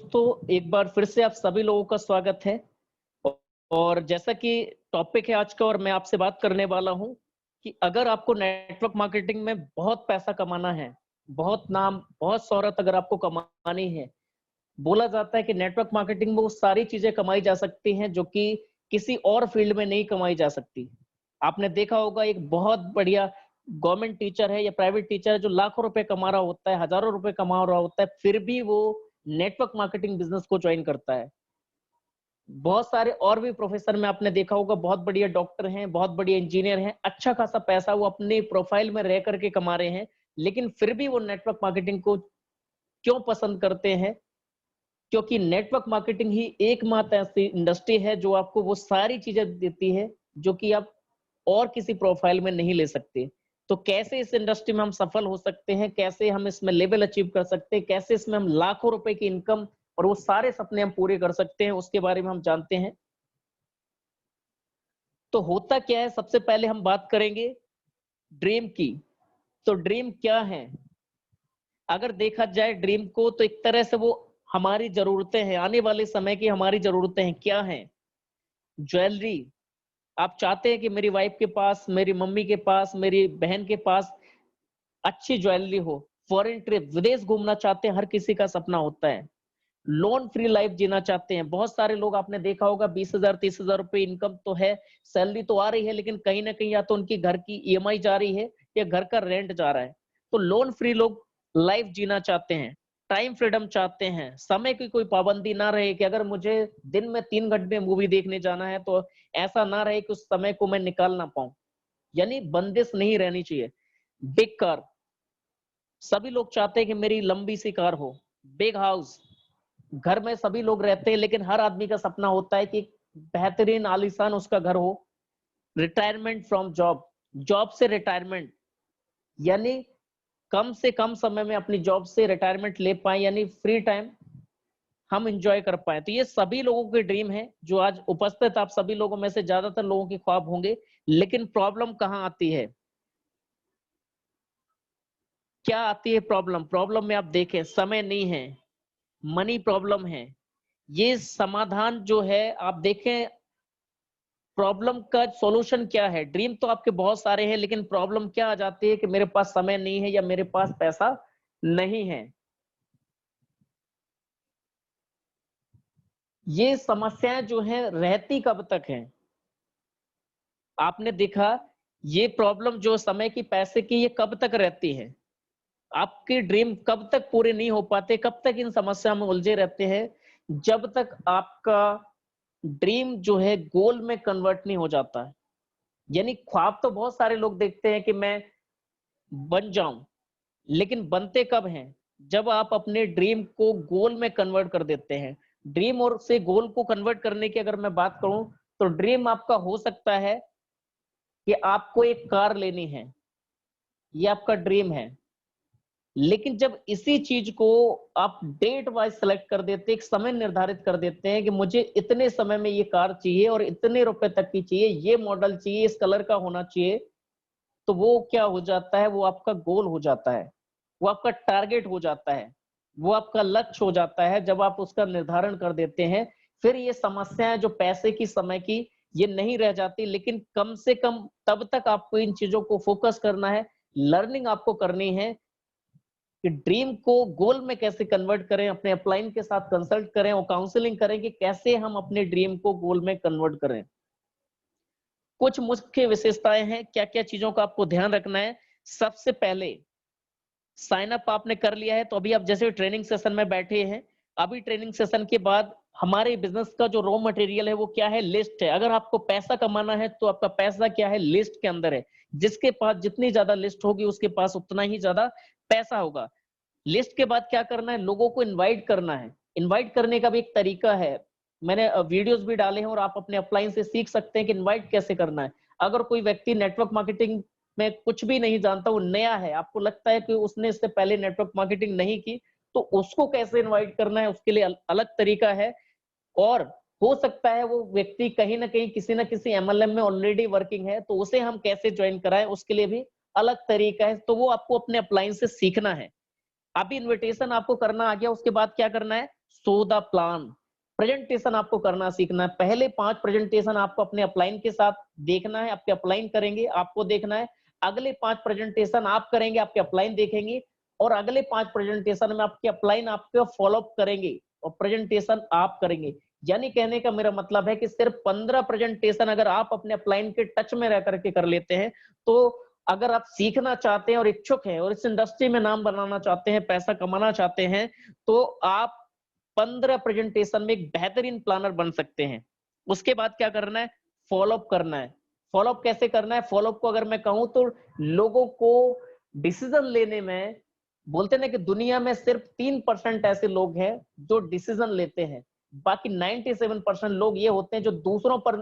दोस्तों, एक बार फिर से आप सभी लोगों का स्वागत है। और जैसा कि टॉपिक है आज का और मैं आपसे बात करने वाला हूँ कि अगर आपको नेटवर्क मार्केटिंग में बहुत पैसा कमाना है, बहुत नाम, बहुत शोहरत अगर आपको कमानी है, बोला जाता है कि नेटवर्क मार्केटिंग में वो सारी चीज़ें कमाई जा सकती हैं जो कि किसी और फील्ड में नहीं कमाई जा सकती। आपने देखा होगा एक बहुत बढ़िया गवर्नमेंट टीचर है या प्राइवेट टीचर है जो लाखों रुपए कमा रहा होता है, हज़ारों रुपए कमा रहा होता है, फिर भी वो नेटवर्क मार्केटिंग बिज़नेस को जॉइन करता है। बहुत सारे और भी प्रोफेशन में आपने देखा होगा बहुत बढ़िया डॉक्टर हैं, बहुत बढ़िया इंजीनियर हैं, अच्छा खासा पैसा वो अपने प्रोफाइल में रह करके कमा रहे हैं, लेकिन फिर भी वो नेटवर्क मार्केटिंग को क्यों पसंद करते हैं? क्योंकि नेटवर्क मार्केटिंग ही एकमात्र ऐसी इंडस्ट्री है जो आपको वो सारी चीजें देती है जो कि आप और किसी प्रोफाइल में नहीं ले सकते। तो कैसे इस इंडस्ट्री में हम सफल हो सकते हैं, कैसे हम इसमें लेवल अचीव कर सकते हैं, कैसे इसमें हम लाखों रुपए की इनकम और वो सारे सपने हम पूरे कर सकते हैं, उसके बारे में हम जानते हैं। तो होता क्या है, सबसे पहले हम बात करेंगे ड्रीम की। तो ड्रीम क्या है? अगर देखा जाए ड्रीम को तो एक तरह से वो हमारी जरूरतें हैं, आने वाले समय की हमारी जरूरतें हैं। क्या हैं? ज्वेलरी। आप चाहते हैं कि मेरी वाइफ के पास, मेरी मम्मी के पास, मेरी बहन के पास अच्छी ज्वेलरी हो। फॉरेन ट्रिप, विदेश घूमना चाहते हैं, हर किसी का सपना होता है। लोन फ्री लाइफ जीना चाहते हैं। बहुत सारे लोग आपने देखा होगा 20,000 30,000 रुपए इनकम तो है, सैलरी तो आ रही है, लेकिन कहीं ना कहीं या तो उनकी घर की ईएमआई जा रही है या घर का रेंट जा रहा है। तो लोन फ्री लोग लाइफ जीना चाहते हैं, टाइम फ्रीडम चाहते हैं, समय की कोई पाबंदी ना रहे कि अगर मुझे दिन में 3 घंटे मूवी देखने जाना है तो ऐसा ना रहे कि उस समय को मैं निकाल ना पाऊं। यानी बंदिश नहीं रहनी चाहिए। बिग कार, सभी लोग चाहते हैं कि मेरी लंबी सी कार हो। बिग हाउस, घर में सभी लोग रहते हैं लेकिन हर आदमी का सपना होता है कि बेहतरीन आलीशान उसका घर हो। रिटायरमेंट फ्रॉम जॉब, जॉब से रिटायरमेंट, यानी कम से कम समय में अपनी जॉब से रिटायरमेंट ले पाए, यानी फ्री टाइम हम इंजॉय कर पाए। तो ये सभी लोगों के ड्रीम है जो आज उपस्थित आप सभी लोगों में से ज्यादातर लोगों के ख्वाब होंगे। लेकिन प्रॉब्लम कहाँ आती है? क्या आती है प्रॉब्लम? प्रॉब्लम में आप देखें, समय नहीं है, मनी प्रॉब्लम है। ये समाधान जो है आप देखें, प्रॉब्लम का सॉल्यूशन क्या है? ड्रीम तो आपके बहुत सारे हैं लेकिन प्रॉब्लम क्या आ जाती है कि मेरे पास समय नहीं है या मेरे पास पैसा नहीं है। ये समस्याएं जो हैं रहती कब तक हैं? आपने देखा, ये प्रॉब्लम जो समय की, पैसे की, ये कब तक रहती है? आपके ड्रीम कब तक पूरे नहीं हो पाते, कब तक इन समस्या में उलझे रहते हैं? जब तक आपका ड्रीम जो है गोल में कन्वर्ट नहीं हो जाता है। यानी ख्वाब तो बहुत सारे लोग देखते हैं कि मैं बन जाऊं, लेकिन बनते कब हैं? जब आप अपने ड्रीम को गोल में कन्वर्ट कर देते हैं। ड्रीम और से गोल को कन्वर्ट करने की अगर मैं बात करूं तो ड्रीम आपका हो सकता है कि आपको एक कार लेनी है, ये आपका ड्रीम है। लेकिन जब इसी चीज को आप डेट वाइज सेलेक्ट कर देते हैं, एक समय निर्धारित कर देते हैं कि मुझे इतने समय में ये कार चाहिए और इतने रुपए तक की चाहिए, ये मॉडल चाहिए, इस कलर का होना चाहिए, तो वो क्या हो जाता है? वो आपका गोल हो जाता है, वो आपका टारगेट हो जाता है, वो आपका लक्ष्य हो जाता है। जब आप उसका निर्धारण कर देते हैं, फिर ये समस्याएं जो पैसे की, समय की, ये नहीं रह जाती। लेकिन कम से कम तब तक आपको इन चीजों को फोकस करना है, लर्निंग आपको करनी है कि ड्रीम को गोल में कैसे कन्वर्ट करें। अपने अपलाइन के साथ कंसल्ट करें और काउंसलिंग करें कि कैसे हम अपने ड्रीम को गोल में कन्वर्ट करें। कुछ मुख्य विशेषताएं हैं, क्या क्या चीजों का आपको ध्यान रखना है। सबसे पहले, साइन अप आपने कर लिया है तो अभी आप जैसे ट्रेनिंग सेशन में बैठे हैं, अभी ट्रेनिंग सेशन के बाद हमारे बिजनेस का जो रॉ मटेरियल है वो क्या है? लिस्ट है। अगर आपको पैसा कमाना है तो आपका पैसा क्या है? लिस्ट के अंदर है। जिसके पास जितनी ज्यादा लिस्ट होगी उसके पास उतना ही ज्यादा पैसा होगा। लिस्ट के बाद क्या करना है? लोगों को इनवाइट करना है। इनवाइट करने का भी एक तरीका है, मैंने वीडियोस भी डाले हैं और आप अपने अपलाइन से सीख सकते हैं कि इनवाइट कैसे करना है। अगर कोई व्यक्ति नेटवर्क मार्केटिंग में कुछ भी नहीं जानता, वो नया है, आपको लगता है कि उसने इससे पहले नेटवर्क मार्केटिंग नहीं की, तो उसको कैसे इनवाइट करना है उसके लिए अलग तरीका है। और हो सकता है वो व्यक्ति कहीं ना कहीं किसी ना किसी एमएलएम में ऑलरेडी वर्किंग है, तो उसे हम कैसे ज्वाइन कराएं उसके लिए भी अलग तरीका है। तो वो आपको अपने अपलाइन से सीखना है। अभी इनविटेशन आपको करना आ गया, उसके बाद क्या करना है? Show the plan. प्रेजेंटेशन आपको करना सीखना है। पहले 5 प्रेजेंटेशन आपको अपने अपलाइन के साथ देखना है, आपके अपलाइन करेंगे, आपको देखना है। अगले 5 प्रेजेंटेशन आप करेंगे, आपके अपलाइन देखेंगे और अगले 5 प्रेजेंटेशन में आपके अपलाइन आपको फॉलो अप करेंगे और प्रेजेंटेशन आप करेंगे। यानी कहने का मेरा मतलब है कि सिर्फ 15 प्रेजेंटेशन अगर आप अपने अपलाइन के टच में रह करके कर लेते हैं, तो अगर आप सीखना चाहते हैं और इच्छुक हैं और इस इंडस्ट्री में नाम बनाना चाहते हैं, पैसा कमाना चाहते हैं, तो आप 15 प्रेजेंटेशन में एक बेहतरीन प्लानर बन सकते हैं। उसके बाद क्या करना है? फॉलो अप करना है। फॉलो अप कैसे करना है? फॉलो अप को अगर मैं कहूं तो लोगों को डिसीजन लेने में, बोलते ना कि दुनिया में सिर्फ 3% ऐसे लोग हैं जो डिसीजन लेते हैं, बाकी 97% लोग ये होते हैं जो दूसरों पर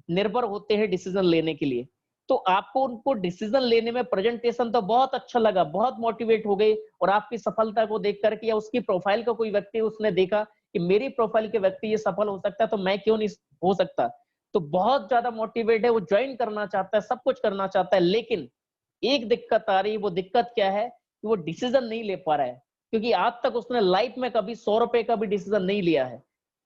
निर्भर होते हैं डिसीजन लेने के लिए। तो आपको उनको डिसीजन लेने में प्रेजेंटेशन तो बहुत अच्छा लगा, बहुत मोटिवेट हो गए और आपकी सफलता को देख करके या उसकी प्रोफाइल का कोई व्यक्ति उसने देखा कि मेरी प्रोफाइल के व्यक्ति ये सफल हो सकता है तो मैं क्यों नहीं हो सकता, तो बहुत ज्यादा मोटिवेट है, वो ज्वाइन करना चाहता है, सब कुछ करना चाहता है। लेकिन एक दिक्कत आ रही है, वो दिक्कत क्या है कि वो डिसीजन नहीं ले पा रहा है, क्योंकि आज तक उसने लाइफ में कभी 100 रुपए का भी डिसीजन नहीं लिया है।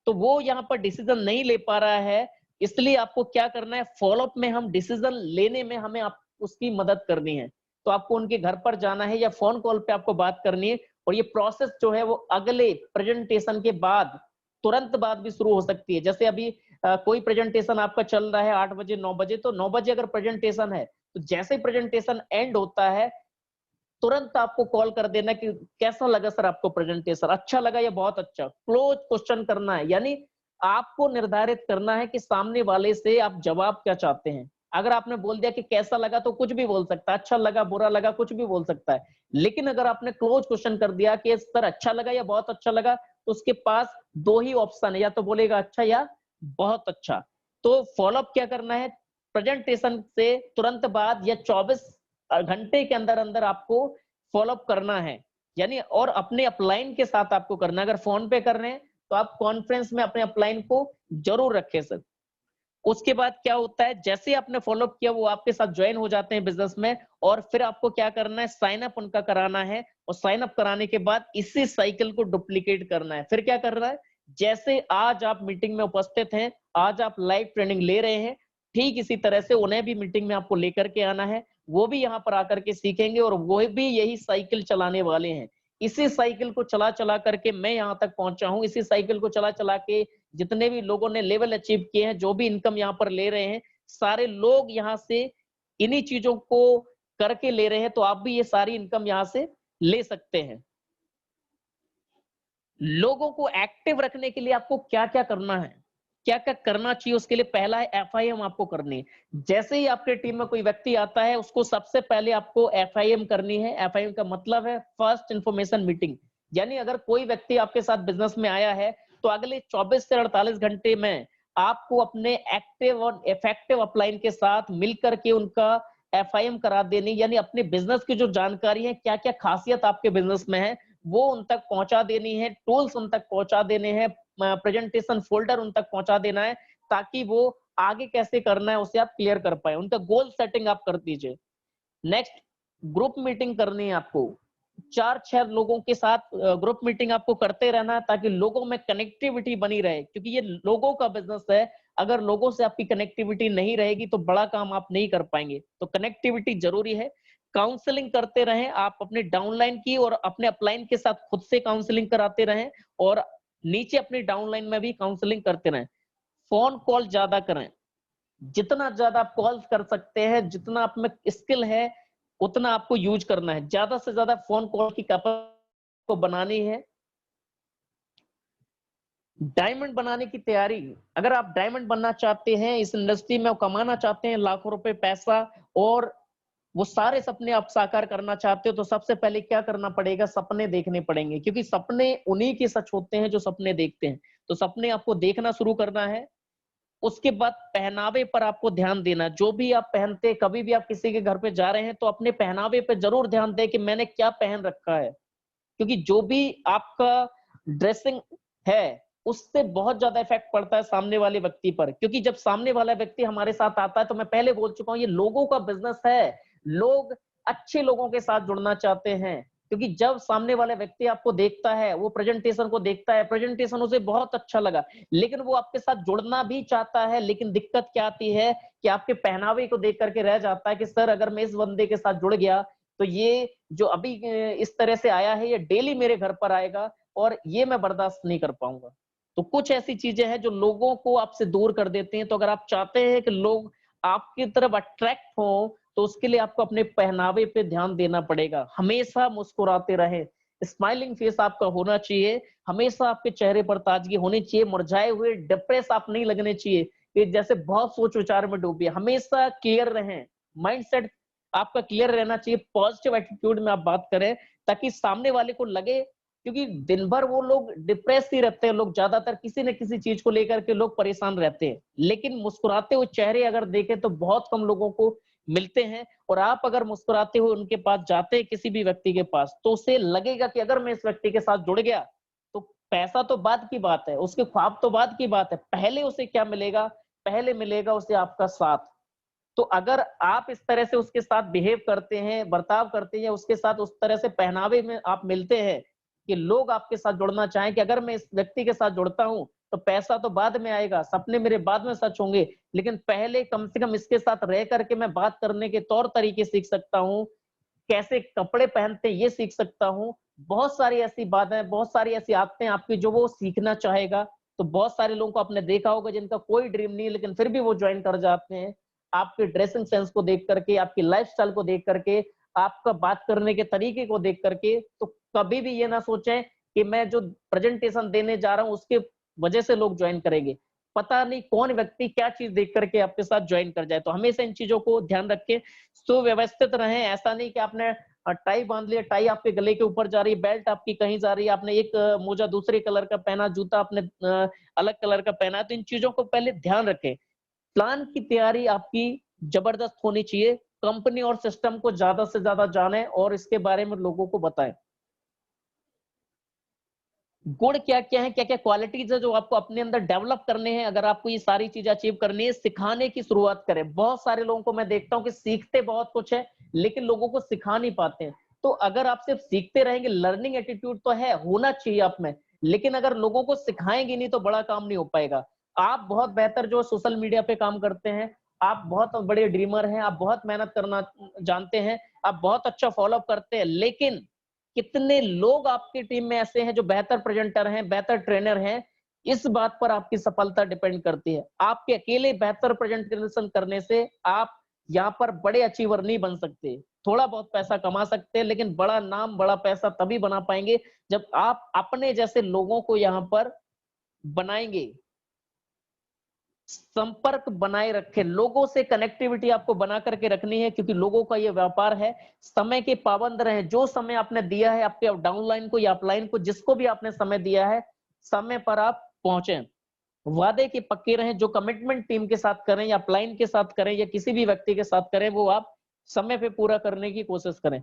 तो वो यहाँ पर डिसीजन नहीं ले पा रहा है, इसलिए आपको क्या करना है? फॉलोअप में हम डिसीजन लेने में हमें आप उसकी मदद करनी है। तो आपको उनके घर पर जाना है या फोन कॉल पे आपको बात करनी है और ये प्रोसेस जो है वो अगले प्रेजेंटेशन के बाद, तुरंत बाद भी शुरू हो सकती है। जैसे अभी कोई प्रेजेंटेशन आपका चल रहा है 8 बजे 9 बजे, तो 9 बजे अगर प्रेजेंटेशन है तो जैसे प्रेजेंटेशन एंड होता है तुरंत आपको कॉल कर देना कि कैसा लगा सर आपको प्रेजेंटेशन, अच्छा लगा या बहुत अच्छा। क्लोज क्वेश्चन करना है, यानी आपको निर्धारित करना है कि सामने वाले से आप जवाब क्या चाहते हैं। अगर आपने बोल दिया कि कैसा लगा तो कुछ भी बोल सकता है, अच्छा लगा बुरा लगा कुछ भी बोल सकता है। लेकिन अगर आपने क्लोज क्वेश्चन कर दिया कि सर अच्छा लगा या बहुत अच्छा लगा, तो उसके पास 2 ही ऑप्शन है, या तो बोलेगा अच्छा या बहुत अच्छा। तो फॉलोअप क्या करना है? प्रेजेंटेशन से तुरंत बाद या 24 घंटे के अंदर अंदर आपको फॉलोअप करना है, यानी और अपने अपलाइन के साथ आपको करना है। अगर फोन पे कर रहे हैं तो आप कॉन्फ्रेंस में अपने अपलाइन को जरूर रखें सर। उसके बाद क्या होता है, जैसे आपने फॉलोअप किया वो आपके साथ ज्वाइन हो जाते हैं बिजनेस में, और फिर आपको क्या करना है? साइन अप उनका कराना है और साइन अप कराने के बाद इसी साइकिल को डुप्लीकेट करना है। फिर क्या करना है? जैसे आज आप मीटिंग में उपस्थित हैं, आज आप लाइव ट्रेनिंग ले रहे हैं, ठीक इसी तरह से उन्हें भी मीटिंग में आपको लेकर के आना है। वो भी यहाँ पर आकर के सीखेंगे और वो भी यही साइकिल चलाने वाले हैं। इसी साइकिल को चला चला करके मैं यहाँ तक पहुंचा हूं। इसी साइकिल को चला चला के जितने भी लोगों ने लेवल अचीव किए हैं, जो भी इनकम यहाँ पर ले रहे हैं, सारे लोग यहाँ से इन्हीं चीजों को करके ले रहे हैं। तो आप भी ये सारी इनकम यहाँ से ले सकते हैं। लोगों को एक्टिव रखने के लिए आपको क्या क्या करना है, क्या क्या करना चाहिए, उसके लिए पहला है एफआईएम आपको करनी है। जैसे ही आपके टीम में कोई व्यक्ति आता है उसको सबसे पहले आपको एफआईएम करनी है। एफआईएम का मतलब है फर्स्ट इंफॉर्मेशन मीटिंग, यानी अगर कोई व्यक्ति आपके साथ बिजनेस में आया है तो अगले 24 से 48 घंटे में आपको अपने एक्टिव और इफेक्टिव अपलाइन के साथ मिलकर के उनका एफआईएम करा देनी, यानी अपने बिजनेस की जो जानकारी है, क्या क्या खासियत आपके बिजनेस में है, वो उन तक पहुंचा देनी है, टूल्स उन तक पहुंचा देने हैं, प्रेजेंटेशन फोल्डर उन तक पहुंचा देना है, ताकि वो आगे कैसे करना है उसे आप क्लियर कर पाए। उनका गोल सेटिंग आप कर दीजिए। नेक्स्ट, ग्रुप मीटिंग करनी है आपको। 4-6 लोगों के साथ ग्रुप मीटिंग आपको करते रहना है, ताकि लोगों में कनेक्टिविटी बनी रहे, क्योंकि ये लोगों का बिजनेस है। अगर लोगों से आपकी कनेक्टिविटी नहीं रहेगी तो बड़ा काम आप नहीं कर पाएंगे। तो कनेक्टिविटी जरूरी है। काउंसलिंग करते रहें आप अपने डाउनलाइन की, और अपने अपलाइन के साथ खुद से काउंसलिंग कराते रहें, और नीचे अपनी डाउनलाइन में भी काउंसलिंग करते रहें। फोन कॉल ज्यादा करें, जितना ज्यादा आप कॉल कर सकते हैं, जितना आप में स्किल है उतना आपको यूज करना है। ज्यादा से ज्यादा फोन कॉल की कैपेसिटी को बनानी है। डायमंड बनाने की तैयारी, अगर आप डायमंड बनना चाहते हैं इस इंडस्ट्री में और कमाना चाहते हैं लाखों रुपए पैसा, और वो सारे सपने आप साकार करना चाहते हो, तो सबसे पहले क्या करना पड़ेगा? सपने देखने पड़ेंगे, क्योंकि सपने उन्हीं के सच होते हैं जो सपने देखते हैं। तो सपने आपको देखना शुरू करना है। उसके बाद पहनावे पर आपको ध्यान देना। जो भी आप पहनते, कभी भी आप किसी के घर पे जा रहे हैं तो अपने पहनावे पे जरूर ध्यान दें कि मैंने क्या पहन रखा है, क्योंकि जो भी आपका ड्रेसिंग है उससे बहुत ज्यादा इफेक्ट पड़ता है सामने वाले व्यक्ति पर। क्योंकि जब सामने वाला व्यक्ति हमारे साथ आता है, तो मैं पहले बोल चुका हूं, ये लोगों का बिजनेस है। लोग अच्छे लोगों के साथ जुड़ना चाहते हैं, क्योंकि जब सामने वाला व्यक्ति आपको देखता है, वो प्रेजेंटेशन को देखता है, प्रेजेंटेशन उसे बहुत अच्छा लगा, लेकिन वो आपके साथ जुड़ना भी चाहता है, लेकिन दिक्कत क्या आती है कि आपके पहनावे को देख करके रह जाता है कि सर अगर मैं इस बंदे के साथ जुड़ गया, तो ये जो अभी इस तरह से आया है, ये डेली मेरे घर पर आएगा और ये मैं बर्दाश्त नहीं कर पाऊँगा। तो कुछ ऐसी चीजें हैं जो लोगों को आपसे दूर कर देती हैं, तो अगर आप चाहते हैं कि लोग आपकी तरफ अट्रैक्ट हों, तो उसके लिए आपको अपने पहनावे पे ध्यान देना पड़ेगा। हमेशा मुस्कुराते रहें, स्माइलिंग फेस आपका होना चाहिए, हमेशा आपके चेहरे पर ताजगी होनी चाहिए, मुरझाए हुए डिप्रेस आप नहीं लगने चाहिए, कि जैसे बहुत सोच विचार में डूबे। हमेशा क्लियर रहें, माइंडसेट आपका क्लियर रहना चाहिए, पॉजिटिव एटीट्यूड में आप बात करें, ताकि सामने वाले को लगे, क्योंकि दिन भर वो लोग डिप्रेस ही रहते हैं, लोग ज्यादातर किसी न किसी चीज को लेकर के लोग परेशान रहते हैं। लेकिन मुस्कुराते हुए चेहरे अगर देखें तो बहुत कम लोगों को मिलते हैं, और आप अगर मुस्कुराते हुए उनके पास जाते हैं किसी भी व्यक्ति के पास, तो उसे लगेगा कि अगर मैं इस व्यक्ति के साथ जुड़ गया, तो पैसा तो बाद की बात है, उसके ख्वाब तो बाद की बात है, पहले उसे क्या मिलेगा? पहले मिलेगा उसे आपका साथ। तो अगर आप इस तरह से उसके साथ बिहेव करते हैं, बर्ताव करते हैं, उसके साथ उस तरह से पहनावे में आप मिलते हैं कि लोग आपके साथ जुड़ना चाहें कि अगर मैं इस व्यक्ति के साथ जुड़ता हूं, तो पैसा तो बाद में आएगा, सपने मेरे बाद में सच होंगे, लेकिन पहले कम से कम इसके साथ रह करके मैं बात करने के तौर तरीके सीख सकता हूँ, कैसे कपड़े पहनते हैं ये सीख सकता हूँ। बहुत सारी ऐसी बातें, बहुत सारी ऐसी आदतें आपकी जो वो सीखना चाहेगा। तो बहुत सारे लोगों को आपने देखा होगा जिनका कोई ड्रीम नहीं है, लेकिन फिर भी वो ज्वाइन कर जाते हैं। आपके ड्रेसिंग सेंस को देख करके, आपकी लाइफस्टाइल को देख करके, आपका बात करने के तरीके को देख करके, तो कभी भी ये ना सोचें कि मैं जो प्रेजेंटेशन देने जा रहा हूँ उसके वजह से लोग ज्वाइन करेंगे। पता नहीं कौन व्यक्ति क्या चीज़ देख करके आपके साथ ज्वाइन कर जाए। तो हमेशा इन चीज़ों को ध्यान रखें, सुव्यवस्थित रहें। ऐसा नहीं कि आपने टाई बांध लिया, टाई आपके गले के ऊपर जा रही है, बेल्ट आपकी कहीं जा रही है, आपने एक मोजा दूसरे कलर का पहना, जूता आपने अलग कलर का पहना है। तो इन चीज़ों को पहले ध्यान रखें। प्लान की तैयारी आपकी जबरदस्त होनी चाहिए। कंपनी और सिस्टम को ज़्यादा से ज़्यादा जानें और इसके बारे में लोगों को बताएँ। गुण क्या-क्या है, क्या-क्या क्वालिटीज़ है जो आपको अपने अंदर डेवलप करने हैं, अगर आपको ये सारी चीज़ें अचीव करनी है, सिखाने की शुरुआत करें। बहुत सारे लोगों को मैं देखता हूँ कि सीखते बहुत कुछ है, लेकिन लोगों को सिखा नहीं पाते हैं। तो अगर आप सिर्फ सीखते रहेंगे, लर्निंग एटीट्यूड तो है, होना चाहिए आप में, लेकिन अगर लोगों को सिखाएँगे नहीं तो बड़ा काम नहीं हो पाएगा। आप बहुत बेहतर जो सोशल मीडिया पे काम करते हैं, आप बहुत बड़े ड्रीमर हैं, आप बहुत मेहनत करना जानते हैं, आप बहुत अच्छा फ़ॉलो अप करते हैं, लेकिन कितने लोग आपकी टीम में ऐसे हैं जो बेहतर प्रेजेंटर हैं, बेहतर ट्रेनर हैं, इस बात पर आपकी सफलता डिपेंड करती है। आपके अकेले बेहतर प्रेजेंटेशन करने से आप यहाँ पर बड़े अचीवर नहीं बन सकते। थोड़ा बहुत पैसा कमा सकते हैं, लेकिन बड़ा नाम, बड़ा पैसा तभी बना पाएँगे, जब आप अपने जैसे लोगों को यहाँ पर बनाएँगे। संपर्क बनाए रखें, लोगों से कनेक्टिविटी आपको बना करके रखनी है, क्योंकि लोगों का ये व्यापार है। समय के पाबंद रहें, जो समय आपने दिया है आपके डाउनलाइन को या अपलाइन को, जिसको भी आपने समय दिया है, समय पर आप पहुंचे। वादे के पक्के रहें, जो कमिटमेंट टीम के साथ करें या अपलाइन के साथ करें या किसी भी व्यक्ति के साथ करें, वो आप समय पे पूरा करने की कोशिश करें।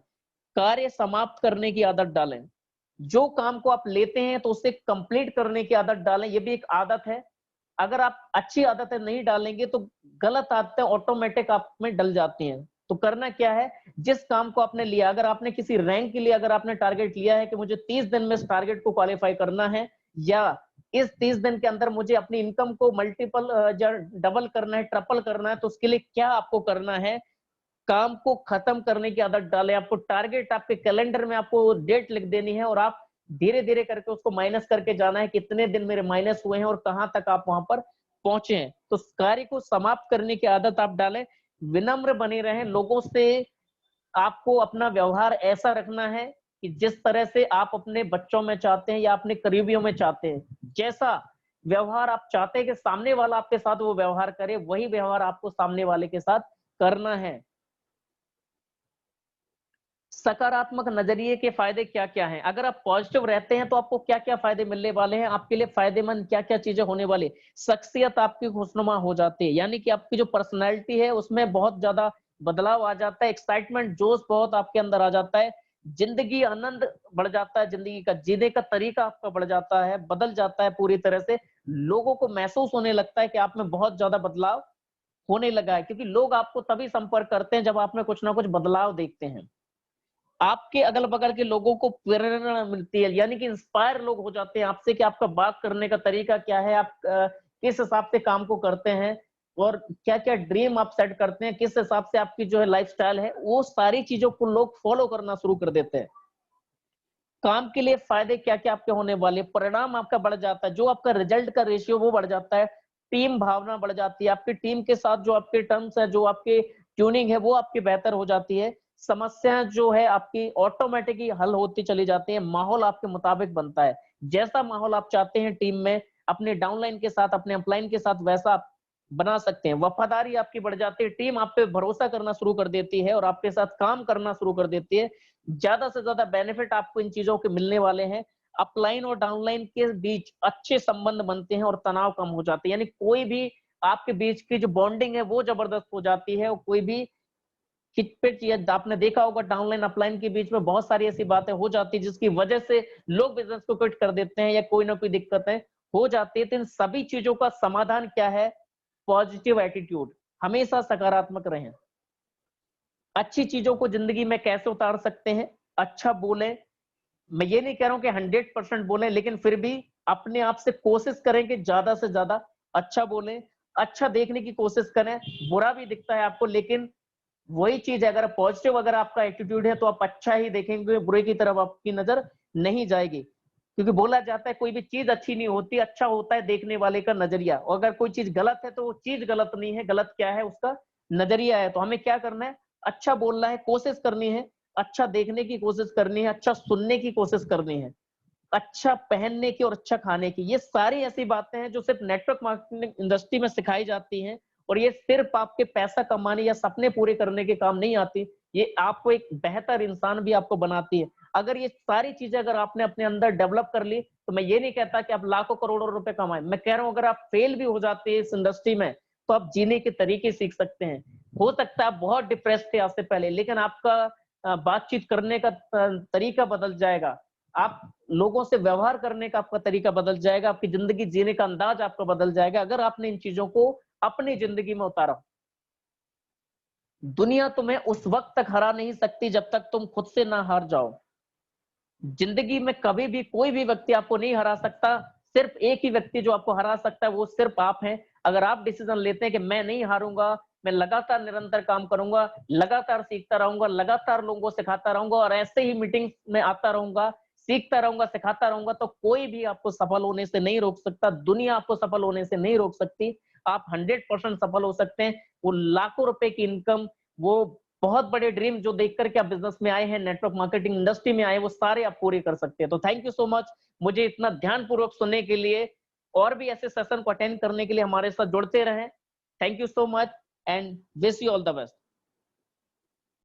कार्य समाप्त करने की आदत डालें। जो काम को आप लेते हैं तो उसे कंप्लीट करने की आदत डालें, ये भी एक आदत है। अगर आप अच्छी आदतें नहीं डालेंगे तो गलत आदतें ऑटोमेटिक आप में डल जाती हैं। तो करना क्या है, जिस काम को आपने लिया, अगर आपने किसी रैंक के लिए अगर आपने टारगेट लिया है कि मुझे 30 दिन में इस टारगेट को क्वालीफाई करना है, या इस 30 दिन के अंदर मुझे अपनी इनकम को मल्टीपल डबल करना है, ट्रिपल करना है, तो उसके लिए क्या आपको करना है, काम को खत्म करने की आदत डालें। आपको टारगेट आपके कैलेंडर में आपको डेट लिख देनी है और आप धीरे-धीरे करके उसको माइनस करके जाना है, कितने दिन मेरे माइनस हुए हैं और कहाँ तक आप वहाँ पर पहुँचे हैं। तो कार्य को समाप्त करने की आदत आप डालें, विनम्र बने रहें, लोगों से आपको अपना व्यवहार ऐसा रखना है कि जिस तरह से आप अपने बच्चों में चाहते हैं या अपने करीबियों में चाहते हैं। जैसा व्यवहार आप चाहते हैं कि सामने वाला आपके साथ वो व्यवहार करे, वही व्यवहार आपको सामने वाले के साथ करना है। सकारात्मक नज़रिए के फ़ायदे क्या-क्या हैं? अगर आप पॉज़िटिव रहते हैं तो आपको क्या-क्या फ़ायदे मिलने वाले हैं? आपके लिए फ़ायदेमंद क्या-क्या चीज़ें होने वाली? शख्सियत आपकी खुशनुमा हो जाती है, यानी कि आपकी जो पर्सनैलिटी है उसमें बहुत ज़्यादा बदलाव आ जाता है, एक्साइटमेंट, जोश बहुत आपके अंदर आ जाता है। ज़िंदगी आनंद बढ़ जाता है, ज़िंदगी का जीने का तरीका आपका बढ़ जाता है, बदल जाता है पूरी तरह से। लोगों को महसूस होने लगता है कि आप में बहुत ज़्यादा बदलाव होने लगा है, क्योंकि लोग आपको तभी संपर्क करते हैं जब आप में कुछ ना कुछ बदलाव देखते हैं। आपके अगल बगल के लोगों को प्रेरणा मिलती है, यानी कि इंस्पायर लोग हो जाते हैं आपसे कि आपका बात करने का तरीका क्या है, आप किस हिसाब से काम को करते हैं और क्या क्या ड्रीम आप सेट करते हैं, किस हिसाब से आपकी जो है लाइफस्टाइल है, वो सारी चीजों को लोग फॉलो करना शुरू कर देते हैं। काम के लिए फायदे क्या-क्या आपके होने वाले, परिणाम आपका बढ़ जाता है, जो आपका रिजल्ट का रेशियो वो बढ़ जाता है, टीम भावना बढ़ जाती है, आपकी टीम के साथ जो आपके टर्म्स है, जो आपके ट्यूनिंग है, वो आपकी बेहतर हो जाती है, समस्याएं जो है आपकी ऑटोमेटिक ही हल होती चली जाती है, माहौल आपके मुताबिक बनता है। जैसा माहौल आप चाहते हैं टीम में, अपने डाउनलाइन के साथ, अपने अपलाइन के साथ वैसा आप बना सकते हैं। वफादारी आपकी बढ़ जाती है, टीम आप पे भरोसा करना शुरू कर देती है और आपके साथ काम करना शुरू कर देती है। ज्यादा से ज्यादा बेनिफिट आपको इन चीजों के मिलने वाले हैं। अपलाइन और डाउनलाइन के बीच अच्छे संबंध बनते हैं और तनाव कम हो जाते हैं, यानी कोई भी आपके बीच की जो बॉन्डिंग है वो जबरदस्त हो जाती है और कोई भी खिचपिच या आपने देखा होगा डाउनलाइन अपलाइन के बीच में बहुत सारी ऐसी बातें हो जाती है जिसकी वजह से लोग बिजनेस को क्विट कर देते हैं या कोई ना कोई दिक्कतें हो जाती है। तो इन सभी चीजों का समाधान क्या है? पॉजिटिव एटीट्यूड, हमेशा सकारात्मक रहें। अच्छी चीजों को जिंदगी में कैसे उतार सकते हैं? अच्छा बोले, मैं ये नहीं कह रहा हूं कि 100% बोले, लेकिन फिर भी अपने आप से कोशिश करें कि ज्यादा से ज्यादा अच्छा बोले, अच्छा देखने की कोशिश करें। बुरा भी दिखता है आपको, लेकिन वही चीज अगर पॉजिटिव अगर आपका एटीट्यूड है तो आप अच्छा ही देखेंगे, बुरे की तरफ आपकी नजर नहीं जाएगी। क्योंकि बोला जाता है कोई भी चीज अच्छी नहीं होती, अच्छा होता है देखने वाले का नजरिया। और अगर कोई चीज गलत है तो वो चीज गलत नहीं है, गलत क्या है? उसका नजरिया है। तो हमें क्या करना है? अच्छा बोलना है, कोशिश करनी है, अच्छा देखने की कोशिश करनी है, अच्छा सुनने की कोशिश करनी है, अच्छा पहनने की और अच्छा खाने की। ये सारी ऐसी बातें हैं जो सिर्फ नेटवर्क मार्केटिंग इंडस्ट्री में सिखाई जाती हैं और ये सिर्फ आपके पैसा कमाने या सपने पूरे करने के काम नहीं आती, ये आपको एक बेहतर इंसान भी आपको बनाती है। अगर ये सारी चीजें अगर आपने अपने अंदर डेवलप कर ली, तो मैं ये नहीं कहता कि आप लाखों करोड़ों रुपए कमाएं। मैं कह रहा हूं अगर आप फेल भी हो जाते हैं इस इंडस्ट्री में, तो आप जीने के तरीके सीख सकते हैं। हो सकता है आप बहुत डिप्रेस थे आज से पहले, लेकिन आपका बातचीत करने का तरीका बदल जाएगा, आप लोगों से व्यवहार करने का आपका तरीका बदल जाएगा, आपकी जिंदगी जीने का अंदाज आपका बदल जाएगा अगर आपने इन चीजों को अपनी जिंदगी में उतारा। दुनिया तुम्हें उस वक्त तक हरा नहीं सकती जब तक तुम खुद से ना हार जाओ। जिंदगी में कभी भी कोई भी व्यक्ति आपको नहीं हरा सकता, सिर्फ एक ही व्यक्ति जो आपको हरा सकता है वो सिर्फ आप हैं। अगर आप डिसीजन लेते हैं कि मैं नहीं हारूंगा, मैं लगातार निरंतर काम करूंगा, लगातार सीखता रहूंगा, लगातार लोगों को सिखाता रहूंगा और ऐसे ही मीटिंग में आता रहूंगा, सीखता रहूंगा, सिखाता रहूंगा, तो कोई भी आपको सफल होने से नहीं रोक सकता, दुनिया आपको सफल होने से नहीं रोक सकती। आप 100% सफल हो सकते हैं। वो लाखों रुपए की इनकम, वो बहुत बड़े ड्रीम जो देख करके आप बिजनेस में आए हैं, नेटवर्क मार्केटिंग इंडस्ट्री में आए, वो सारे आप पूरे कर सकते हैं। तो थैंक यू सो मच मुझे इतना ध्यानपूर्वक सुनने के लिए। और भी ऐसे सेशन को अटेंड करने के लिए हमारे साथ जुड़ते रहें। Thank you so much and wish you all the best.